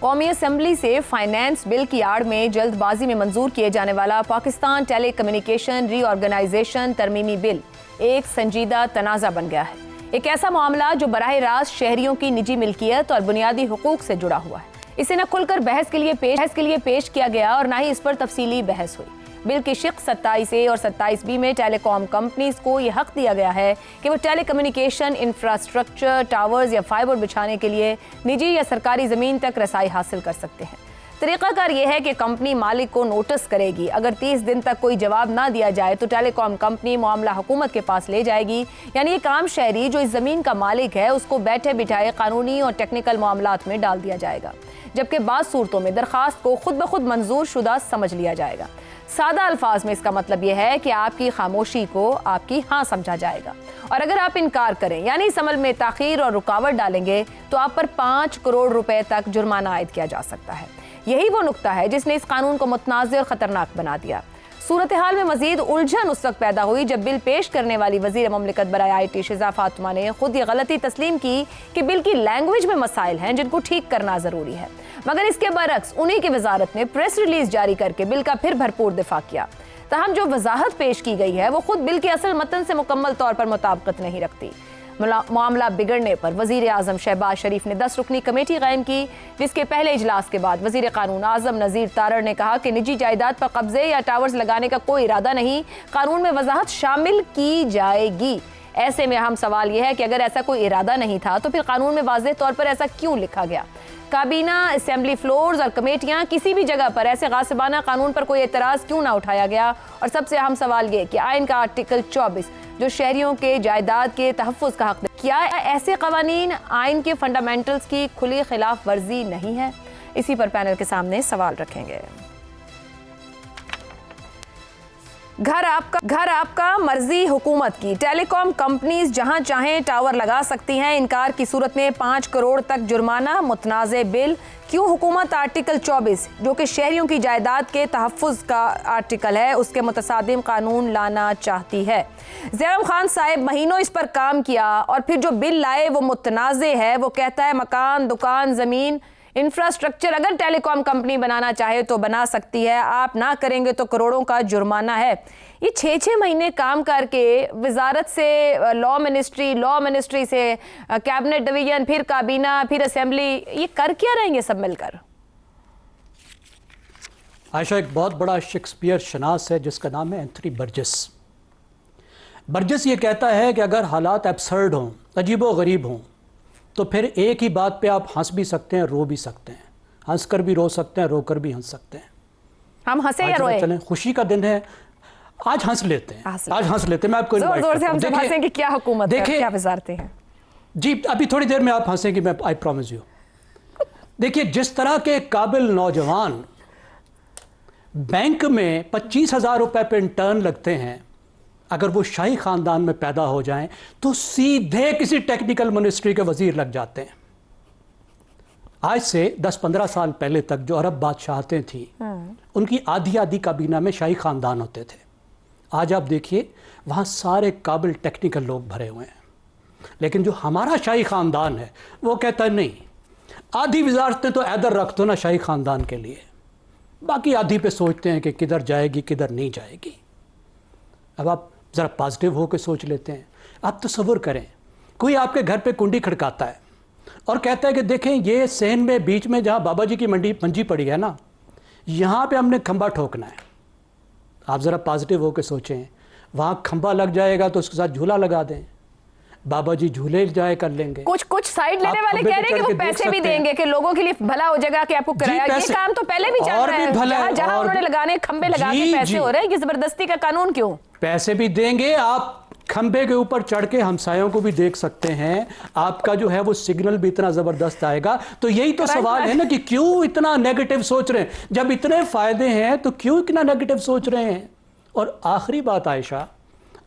قومی اسمبلی سے finance bill کی آڑ میں جلد بازی میں منظور کیے جانے والا پاکستان ٹیلی کمیونیکیشن ری آرگنائزیشن ترمیمی بل ایک سنجیدہ تنازع بن گیا ہے۔ ایک ایسا معاملہ جو براہ راست شہریوں کی نجی ملکیت اور بنیادی حقوق سے جڑا ہوا ہے۔ اسے نہ کھل کر بحث کے لیے پیش کیا گیا اور نہ ہی اس پر تفصیلی بحث ہوئی۔ بل کی شق 27A اور 27B میں ٹیلی کام کمپنیز کو یہ حق دیا گیا ہے کہ وہ ٹیلی کمیونیکیشن انفراسٹرکچر، ٹاورز یا فائبر بچھانے کے لیے نجی یا سرکاری زمین تک رسائی حاصل کر سکتے ہیں۔ طریقہ کار یہ ہے کہ کمپنی مالک کو نوٹس کرے گی، اگر 30 دن تک کوئی جواب نہ دیا جائے تو ٹیلی کام کمپنی معاملہ حکومت کے پاس لے جائے گی، یعنی ایک عام شہری جو اس زمین کا مالک ہے اس کو بیٹھے بٹھائے قانونی اور ٹیکنیکل معاملات میں ڈال دیا جائے گا، جبکہ بعض صورتوں میں درخواست کو خود بخود منظور شدہ سمجھ لیا جائے گا۔ سادہ الفاظ میں اس کا مطلب یہ ہے کہ آپ کی خاموشی کو آپ کی ہاں سمجھا جائے گا، اور اگر آپ انکار کریں یعنی اس عمل میں تاخیر اور رکاوٹ ڈالیں گے تو آپ پر 5 کروڑ روپے تک جرمانہ عائد کیا جا سکتا ہے۔ یہی وہ نقطہ ہے جس نے اس قانون کو متنازع اور خطرناک بنا دیا۔ صورتحال میں مزید الجھن اس وقت پیدا ہوئی جب بل پیش کرنے والی وزیر مملکت برائے IT شیزہ فاطمہ نے خود یہ غلطی تسلیم کی کہ بل کی لینگویج میں مسائل ہیں جن کو ٹھیک کرنا ضروری ہے، مگر اس کے برعکس انہی کی وزارت نے پریس ریلیز جاری کر کے بل کا پھر بھرپور دفاع کیا۔ تاہم جو وضاحت پیش کی گئی ہے وہ خود بل کے اصل متن سے مکمل طور پر مطابقت نہیں رکھتی۔ معاملہ بگڑنے پر وزیر اعظم شہباز شریف نے 10 رکنی کمیٹی قائم کی، جس کے پہلے اجلاس کے بعد وزیر قانون اعظم نذیر تارڑ نے کہا کہ نجی جائیداد پر قبضے یا ٹاورز لگانے کا کوئی ارادہ نہیں، قانون میں وضاحت شامل کی جائے گی۔ ایسے میں اہم سوال یہ ہے کہ اگر ایسا کوئی ارادہ نہیں تھا تو پھر قانون میں واضح طور پر ایسا کیوں لکھا گیا؟ کابینہ، اسمبلی فلورز اور کمیٹیاں کسی بھی جگہ پر ایسے غاصبانہ قانون پر کوئی اعتراض کیوں نہ اٹھایا گیا؟ اور سب سے اہم سوال یہ کہ آئین کا آرٹیکل 24 جو شہریوں کے جائیداد کے تحفظ کا حق دے، کیا ایسے قوانین آئین کے فنڈامنٹلز کی کھلی خلاف ورزی نہیں ہے؟ اسی پر پینل کے سامنے سوال رکھیں گے۔ گھر آپ کا، مرضی حکومت کی، ٹیلی کام کمپنیز جہاں چاہیں ٹاور لگا سکتی ہیں، انکار کی صورت میں 5 کروڑ تک جرمانہ، متنازع بل۔ کیوں حکومت آرٹیکل 24 جو کہ شہریوں کی جائیداد کے تحفظ کا آرٹیکل ہے اس کے متصادم قانون لانا چاہتی ہے؟ زیرم خان صاحب مہینوں اس پر کام کیا اور پھر جو بل لائے وہ متنازع ہے۔ وہ کہتا ہے مکان، دکان، زمین، انفراسٹرکچر اگر ٹیلی کام کمپنی بنانا چاہے تو بنا سکتی ہے، آپ نہ کریں گے تو کروڑوں کا جرمانہ ہے۔ یہ 6 مہینے کام کر کے وزارت سے لا منسٹری سے کیبنٹ ڈویژن، پھر کابینہ، پھر اسمبلی، یہ کر کیا رہیں گے سب مل کر؟ عائشہ ایک بہت بڑا شیکسپیئر شناس ہے جس کا نام ہے اینتھنی برجس۔ برجس یہ کہتا ہے کہ اگر حالات ایبسرڈ ہوں، عجیب و غریب ہوں، تو پھر ایک ہی بات پہ آپ ہنس بھی سکتے ہیں، رو بھی سکتے ہیں، ہنس کر بھی رو سکتے ہیں، رو کر بھی ہنس سکتے ہیں۔ ہم ہنسے یا روئے؟ چلیں، خوشی کا دن ہے، آج ہنس لیتے ہیں، میں آپ کو زور سے ہم سے ہنسیں کہ کیا حکومت ہے، کیا وزارتیں ہیں۔ جی ابھی تھوڑی دیر میں آپ ہنسیں گے، میں آئی پرومس یو۔ دیکھیے جس طرح کے قابل نوجوان بینک میں 25,000 روپے پہ انٹرن لگتے ہیں، اگر وہ شاہی خاندان میں پیدا ہو جائیں تو سیدھے کسی ٹیکنیکل منسٹری کے وزیر لگ جاتے ہیں۔ آج سے 10-15 سال پہلے تک جو عرب بادشاہتیں تھیں ان کی آدھی کابینہ میں شاہی خاندان ہوتے تھے۔ آج آپ دیکھیے وہاں سارے قابل ٹیکنیکل لوگ بھرے ہوئے ہیں، لیکن جو ہمارا شاہی خاندان ہے وہ کہتا ہے نہیں، آدھی وزارتیں تو ادھر رکھ دو نا شاہی خاندان کے لیے، باقی آدھی پہ سوچتے ہیں کہ کدھر جائے گی کدھر نہیں جائے گی۔ اب آپ ذرا پازیٹیو ہو کے سوچ لیتے ہیں۔ آپ تصور کریں کوئی آپ کے گھر پہ کنڈی کھڑکاتا ہے اور کہتا ہے کہ دیکھیں یہ سین میں بیچ میں جہاں بابا جی کی منجی پڑی ہے نا، یہاں پہ ہم نے کھمبا ٹھوکنا ہے۔ آپ ذرا پازیٹیو ہو کے سوچیں، وہاں کھمبا لگ جائے گا تو اس کے ساتھ جھولا لگا دیں، بابا جی جھولے جائے کر لیں گے۔ کچھ سائڈ لینے والے کہہ رہے ہیں کہ وہ پیسے بھی دیں گے کہ لوگوں کے لیے بھلا ہو جائے گا کہ آپ کو کرایہ، یہ کام تو پہلے بھی چل رہا ہے، جہاں انہوں نے لگانے کھمبے لگا کے پیسے ہو رہے ہیں، یہ زبردستی کا قانون کیوں؟ پیسے بھی دیں گے، آپ کھمبے کے اوپر چڑھ کے ہمسایوں کو بھی دیکھ سکتے ہیں، آپ کا جو ہے وہ سگنل بھی اتنا زبردست آئے گا۔ تو یہی تو سوال ہے نا کہ کیوں اتنا نیگیٹو سوچ رہے ہیں؟ جب اتنے فائدے ہیں تو کیوں اتنا نیگیٹو سوچ رہے ہیں؟ اور آخری بات عائشہ،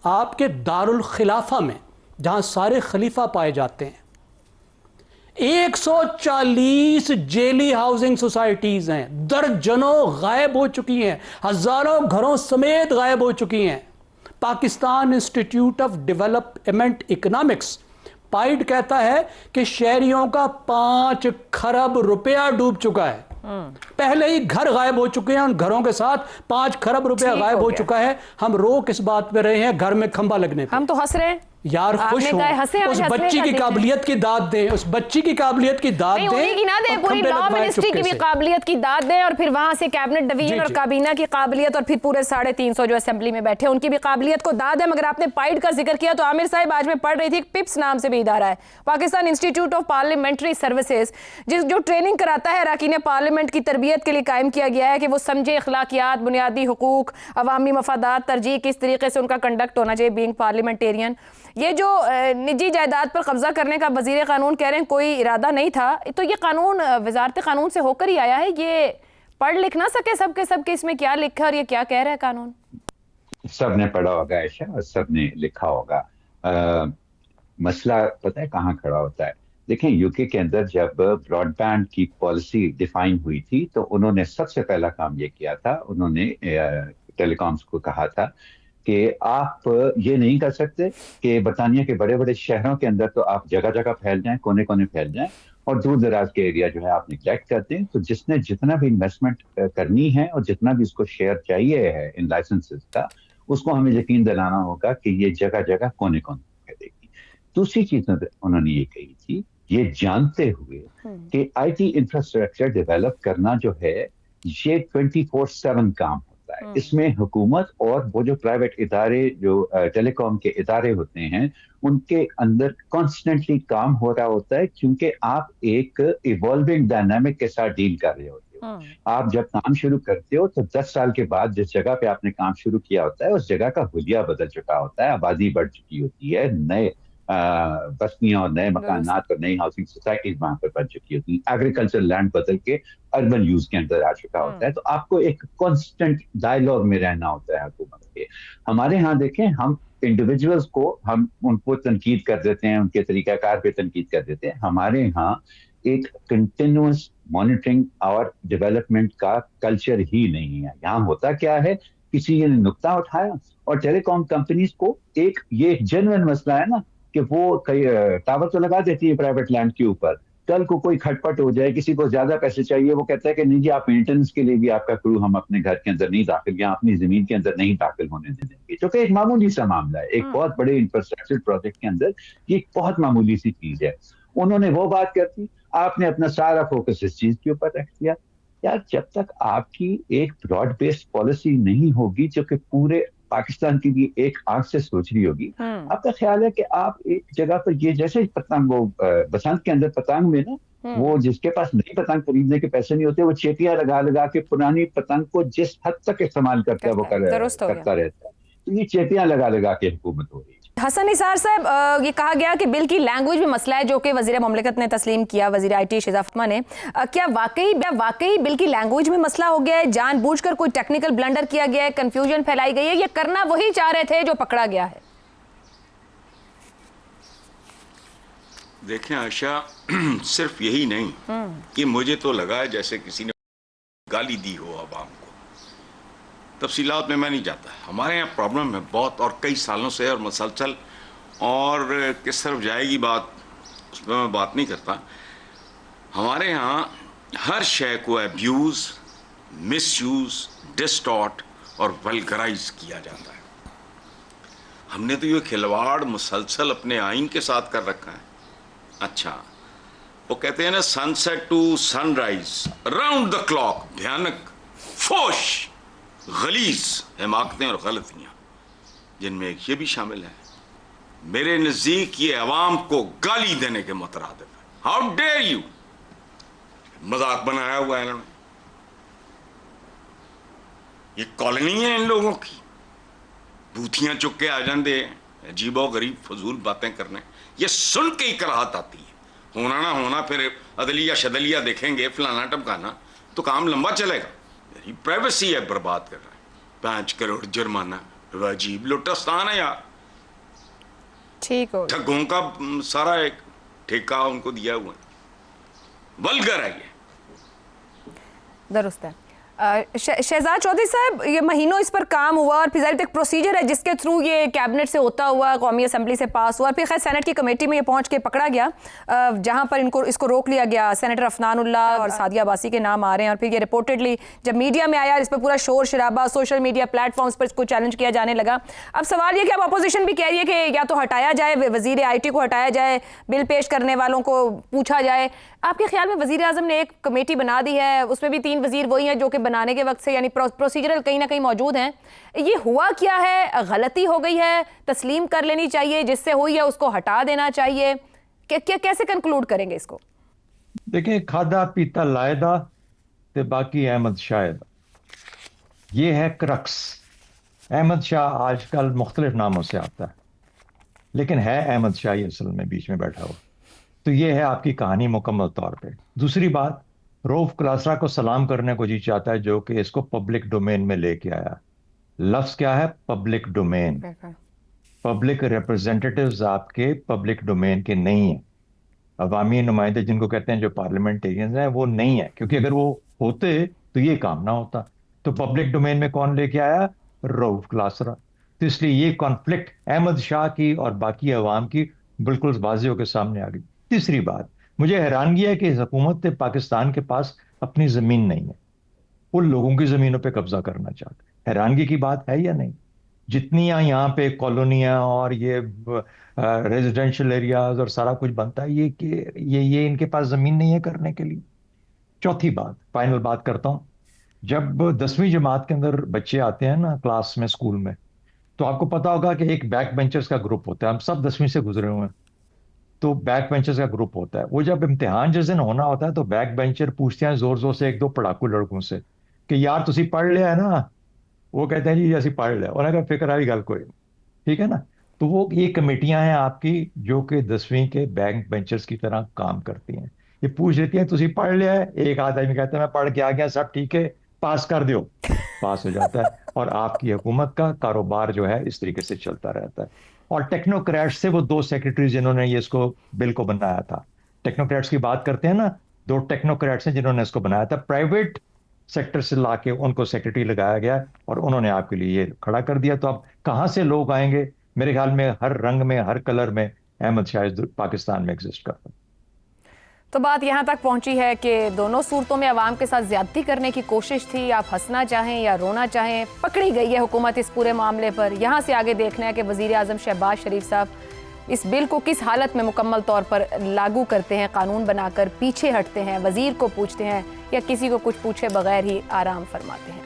آپ کے دارالخلافہ میں جہاں سارے خلیفہ پائے جاتے ہیں 140 جیلی ہاؤسنگ سوسائٹیز ہیں، درجنوں غائب ہو چکی ہیں، ہزاروں گھروں سمیت غائب ہو چکی ہیں۔ Pakistan institute of development economics pied कहता है कि शहरियों का 5 खरब रुपया डूब चुका है। पहले ही घर गायब हो चुके हैं, उन घरों के साथ 5 खरब रुपया गायब हो चुका है। हम रो किस बात पे रहे हैं? घर में खंबा लगने पे। हम तो हंस रहे हैं यार, खुश हो, उस बच्ची की काबिलियत की दाद दें, उस बच्ची की काबिलियत की दाद दें, उन्हीं की ना दें, पूरी लॉ मिनिस्ट्री की भी काबिलियत की दाद दें, और फिर वहां से कैबिनेट डिवीजन और काबीना की काबिलियत, और फिर पूरे 350 जो असेंबली में बैठे उनकी भी काबिलियत को दाद है। मगर आपने पाइड का जिक्र किया तो आमिर साहब, आज मैं पढ़ रही थी, पिप्स नाम से भी इदारा है, Pakistan institute of parliamentary services, जो ट्रेनिंग कराता है अरकान पार्लियामेंट की तरबियत के लिए कायम किया गया है कि वो समझे अखलाकियात, बुनियादी हुकूक, अवामी मफादात, तरजीह, किस तरीके से उनका कंडक्ट होना चाहिए बीइंग पार्लियामेंटेरियन। ये जो निजी जायदाद पर कब्जा करने का वजीर कानून कह रहे हैं कोई इरादा नहीं था, तो ये कानून वजारत कानून से होकर ही आया है। ये पढ़ लिख ना सके सबके इसमें क्या लिखा और ये क्या कह रहा है कानून? सब ने पढ़ा होगा ऐशा, और सब ने लिखा होगा। मसला पता है कहाँ खड़ा होता है? देखें, यूके के अंदर जब ब्रॉडबैंड की पॉलिसी डिफाइन हुई थी तो उन्होंने सबसे पहला काम ये किया था, उन्होंने टेलीकॉम्स को कहा था कि आप ये नहीं कर सकते कि बरतानिया के बड़े बड़े शहरों के अंदर तो आप जगह जगह फैल जाएं, कोने कोने फैल जाएं, और दूर दराज के एरिया जो है आप निगलेक्ट करते हैं। तो जिसने जितना भी इन्वेस्टमेंट करनी है और जितना भी उसको शेयर चाहिए है इन लाइसेंसेस का, उसको हमें यकीन दिलाना होगा कि ये जगह जगह कोने कोने देगी। दूसरी चीज उन्होंने ये कही थी, ये जानते हुए कि आईटी इंफ्रास्ट्रक्चर डेवलप करना जो है ये 24/7 काम होता है। इसमें हुकूमत और वो जो प्राइवेट इदारे, जो टेलीकॉम के इदारे होते हैं, उनके अंदर कॉन्स्टेंटली काम हो रहा होता है, क्योंकि आप एक इवॉल्विंग डायनामिक के साथ डील कर रहे होते हो। आप जब काम शुरू करते हो तो 10 साल के बाद जिस जगह पे आपने काम शुरू किया होता है उस जगह का हुलिया बदल चुका होता है, आबादी बढ़ चुकी होती है, नए बस्तियां और नए मकानात और नई हाउसिंग सोसाइटीज वहां पर बन चुकी होती है, एग्रीकल्चर लैंड बदल के अर्बन यूज के अंदर आ चुका होता है। तो आपको एक कांस्टेंट डायलॉग में रहना होता है हुकूमत के। हमारे यहाँ देखें, हम इंडिविजुअल्स को हम उनको तनकीद कर देते हैं, उनके तरीकाकार पे तनकीद कर देते हैं। हमारे यहाँ एक कंटिन्यूअस मॉनिटरिंग और डेवलपमेंट का कल्चर ही नहीं है। यहाँ होता क्या है, किसी ने नुक्ता उठाया और टेलीकॉम कंपनीज को एक ये जेन्युइन मसला है ना कि वो कई टावर तो लगा देती है प्राइवेट लैंड के ऊपर, कल को कोई खटपट हो जाए, किसी को ज्यादा पैसे चाहिए, वो कहता है कि नहीं जी, आप मेंटेनेंस के लिए भी आपका क्रू हम अपने घर के अंदर नहीं दाखिल या अपनी जमीन के अंदर नहीं दाखिल होने देंगे, जो कि एक मामूली सा मामला है। एक बहुत बड़े इंफ्रास्ट्रक्चर प्रोजेक्ट के अंदर ये एक बहुत मामूली सी चीज है। उन्होंने वो बात कर दी, आपने अपना सारा फोकस इस चीज के ऊपर रख दिया। यार, जब तक आपकी एक ब्रॉड बेस्ड पॉलिसी नहीं होगी जो कि पूरे पाकिस्तान की भी एक आंख से सोच रही होगी, आपका ख्याल है कि आप एक जगह पर ये जैसे पतंग, वो बसंत के अंदर पतंग में ना, वो जिसके पास नई पतंग खरीदने के पैसे नहीं होते, वो चेटियां लगा लगा के पुरानी पतंग को जिस हद तक इस्तेमाल करता है वो करता रहता है। तो ये चेटियां लगा लगा के हुकूमत हो रही है। हसन निसार साहब, ये कहा गया कि बिल की लैंग्वेज में मसला है, जो कि वजीर मुमलिकत ने तस्लीम किया, वजीर IT शहजाद फातिमा ने। क्या वाकई बिल की लैंग्वेज में मसला हो गया है? जानबूझकर कोई टेक्निकल ब्लंडर किया गया है, कंफ्यूजन फैलाई गई है, ये करना वही चाह रहे थे जो पकड़ा गया है? देखें आशा, सिर्फ यही नहीं कि मुझे तो लगा जैसे किसी ने गाली दी हो आवाम को। तफसीलात में मैं नहीं जाता। हमारे यहाँ प्रॉब्लम है बहुत, और कई सालों से और मसलसल, और किस तरफ जाएगी बात उस पर मैं बात नहीं करता। हमारे यहाँ हर शय को एब्यूज़, मिसयूज़, डिस्टॉर्ट और वल्गराइज किया जाता है। हमने तो ये खिलवाड़ मुसलसल अपने आइन के साथ कर रखा है। अच्छा, वो कहते हैं ना, sunset to sunrise, round the clock, भयानक, फोश, गलीज हिमाकतें और गलतियां, जिनमें एक ये भी शामिल है। मेरे नजदीक ये अवाम को गाली देने के मुतरादिफ है। हाउ डेयर यू, मजाक बनाया हुआ है इन्होंने। ये कॉलोनी है इन लोगों की, बूथियां चुक के आ जाते हैं, अजीबो गरीब फजूल बातें करने। ये सुन के ही कराहत आती है। होना ना होना फिर अदलिया शदलिया देखेंगे, फलाना टमकाना, तो काम लंबा चलेगा। मेरी प्राइवेसी है बर्बाद कर रहा है। 5 करोड़ जुर्माना, अजीब लुटस्तान है यार। ठीक हो, ठगों का सारा एक ठेका उनको दिया हुआ है। वल्गर है ये। दुरुस्त है। शहजाद चौधरी साहब, ये महीनों इस पर काम हुआ और फिर ज़ाहिर एक प्रोसीजर है जिसके थ्रू ये कैबिनेट से होता हुआ कौमी असम्बली से पास हुआ, फिर खैर सेनेट की कमेटी में ये पहुंच के पकड़ा गया, जहां पर इसको रोक लिया गया। सेनेटर अफनानुल्लाह और सादिया अब्बासी के नाम आ रहे हैं और फिर ये रिपोर्टेडली जब मीडिया में आया, इस पर पूरा शोर शराबा, सोशल मीडिया प्लेटफॉर्म्स पर इसको चैलेंज किया जाने लगा। अब सवाल ये कि अब अपोजिशन भी कह रही है कि या तो हटाया जाए, वज़ीर IT को हटाया जाए, बिल पेश करने वालों को पूछा जाए। आपके ख्याल में वज़ीर आज़म ने एक कमेटी बना दी है, उसमें भी 3 वज़ीर वही हैं जो कि बनाने के वक्त से यानी प्रोसीजरल कहीं ना कहीं मौजूद हैं। ये हुआ क्या है? गलती हो गई है, तस्लीम कर लेनी चाहिए, जिससे हुई है उसको हटा देना चाहिए? कैसे कंक्लूड करेंगे इसको? देखिए, खादा पीता लायदा ते बाकी अहमद शायद, ये है क्रक्स। अहमद शाह आजकल मुख्तलिफ नामों से आता है, लेकिन है अहमद शाह ही असल में बीच में बैठा हुआ। तो ये है आपकी कहानी मुकम्मल तौर पे। दूसरी बात, रऊफ क्लासरा को सलाम करने को जी चाहता है, जो कि इसको पब्लिक डोमेन में लेके आया। लफ्ज क्या है? Public domain. पब्लिक रिप्रेजेंटेटिव्स आपके पब्लिक डोमेन के नहीं है। अवामी नुमाइंदे जिनको कहते हैं, जो पार्लियामेंटेरियंस हैं, वो नहीं है, क्योंकि अगर वो होते तो ये काम ना होता। तो पब्लिक डोमेन में कौन लेके आया? रऊफ क्लासरा। तो इसलिए ये कॉन्फ्लिक्ट अहमद शाह की और बाकी अवाम की बिल्कुल वाज़ेह होकर सामने आ गई। तीसरी बात, मुझे हैरानगी है कि हुकूमत पाकिस्तान के पास अपनी ज़मीन नहीं है, वो लोगों की ज़मीनों पे कब्जा करना चाहते हैं। हैरानगी की बात है या नहीं? जितनी यहाँ पे कॉलोनियाँ और ये रेजिडेंशियल एरियाज और सारा कुछ बनता है, ये इनके पास ज़मीन नहीं है करने के लिए। चौथी बात, फाइनल बात करता हूँ। जब 10वीं जमात के अंदर बच्चे आते हैं ना क्लास में, स्कूल में, तो आपको पता होगा कि एक बैक बेंचर्स का ग्रुप होता है। हम सब 10वीं से गुजरे हुए हैं, तो बैक बेंचर्स का ग्रुप होता है। वो जब इम्तिहान जिस दिन होना होता है, तो बैक बेंचर पूछते हैं जोर जोर से 1-2 पढ़ाकू लड़कों से कि यार तुसी पढ़ लिया है ना? वो कहते हैं जी ਅਸੀਂ पढ़ लिया। उन्होंने कहा फिक्र वाली गल कोई नहीं, ठीक है ना? तो वो ये कमेटियां हैं आपकी, जो कि 10वीं के बैक बेंचर्स की तरह काम करती हैं। ये पूछ लेती हैं तुसी पढ़ लिया है? एक आदमी कहता है मैं पढ़ के आ गया, सब ठीक है, पास कर दो, पास हो जाता है। और आपकी हुकूमत का कारोबार जो है इस तरीके से चलता रहता है। और टेक्नोक्रेट्स से वो 2 सेक्रेटरी जिन्होंने ये इसको बिल को बनाया था, टेक्नोक्रेट्स की बात करते हैं ना, 2 टेक्नोक्रेट्स हैं जिन्होंने इसको बनाया था। प्राइवेट सेक्टर से लाके उनको सेक्रेटरी लगाया गया और उन्होंने आपके लिए ये खड़ा कर दिया। तो अब कहाँ से लोग आएंगे? मेरे ख्याल में हर रंग में, हर कलर में अहमद शाह पाकिस्तान में एग्जिस्ट करता है। तो बात यहाँ तक पहुँची है कि दोनों सूरतों में अवाम के साथ ज्यादती करने की कोशिश थी। आप हंसना चाहें या रोना चाहें, पकड़ी गई है हुकूमत इस पूरे मामले पर। यहाँ से आगे देखना है कि वज़ीर आज़म शहबाज शरीफ साहब इस बिल को किस हालत में मुकम्मल तौर पर लागू करते हैं, कानून बनाकर पीछे हटते हैं, वज़ीर को पूछते हैं या किसी को कुछ पूछे बगैर ही आराम फरमाते हैं।